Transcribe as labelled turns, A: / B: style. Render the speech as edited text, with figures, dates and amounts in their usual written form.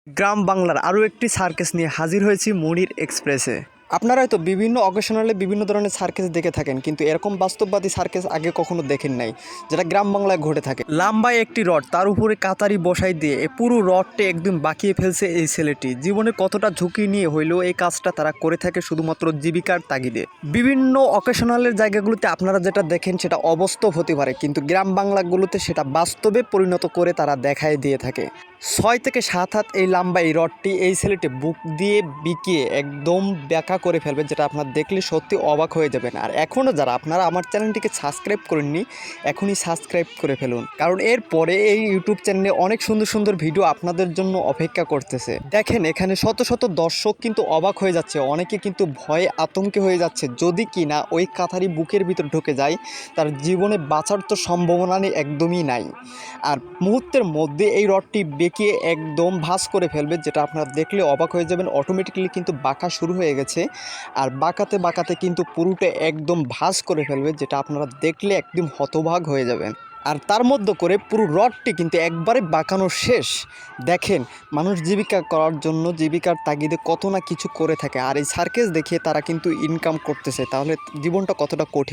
A: গ্রাম বাংলার আরও একটি সার্কাস নিয়ে হাজির হয়েছি মনির এক্সপ্রেসে। আপনারা হয়তো বিভিন্ন অকেশনালে বিভিন্ন ধরনের সার্কাস দেখে থাকেন, কিন্তু এরকম বাস্তববাদী সার্কাস আগে কখনো দেখেন নাই, যেটা গ্রাম বাংলায় ঘটে থাকে। লম্বায় একটি রড, তার উপরে কাতারি বসাই দিয়ে এই পুরো রডটি একদম বাঁকিয়ে ফেলছে এই ছেলেটি। জীবনে কতটা ঝুঁকি নিয়ে হইলেও এই কাজটা তারা করে থাকে শুধুমাত্র জীবিকার তাগিদে। বিভিন্ন অকেশনালের জায়গাগুলোতে আপনারা যেটা দেখেন সেটা অবাস্তব হতে পারে, কিন্তু গ্রাম বাংলাগুলোতে সেটা বাস্তবে পরিণত করে তারা দেখায় দিয়ে থাকে। 6 থেকে 7 হাত এই লম্বা এই রডটি এই ছেলেটি বুক দিয়ে বিকিয়ে একদম ব্যাকা করে ফেলবে, যেটা আপনারা দেখলে সত্যি অবাক হয়ে যাবেন। আর এখনও যারা আপনারা আমার চ্যানেলটিকে সাবস্ক্রাইব করেননি, এখনই সাবস্ক্রাইব করে ফেলুন, কারণ এরপরে এই ইউটিউব চ্যানেলে অনেক সুন্দর সুন্দর ভিডিও আপনাদের জন্য অপেক্ষা করতেছে। দেখেন এখানে শত শত দর্শক কিন্তু অবাক হয়ে যাচ্ছে, অনেকে কিন্তু ভয়ে আতঙ্কে হয়ে যাচ্ছে, যদি কিনা ওই কাথারি বুকের ভিতর ঢুকে যায় তার জীবনে বাঁচার তো সম্ভাবনা একদমই নাই। আর মুহূর্তের মধ্যে এই রডটি বেঁকিয়ে একদম ভাঁজ করে ফেলবে, যেটা আপনারা দেখলে অবাক হয়ে যাবেন। অটোমেটিক্যালি কিন্তু বাঁকা শুরু হয়ে গেছে, আর বাঁকাতে বাঁকাতে কিন্তু পুরোটা একদম ভাঁজ করে ফেলবে, যেটা আপনারা দেখলে একদম হতবাক হয়ে যাবেন। আর তার মধ্যে করে পুরো রডটি কিন্তু একবারে বাঁকানো শেষ। দেখেন মানুষ জীবিকা করার জন্য জীবিকার তাগিদে কত না কিছু করে থাকে, আর এই সার্কাস দেখিয়ে তারা কিন্তু ইনকাম করতেছে, তাহলে জীবনটা কতটা কঠিন।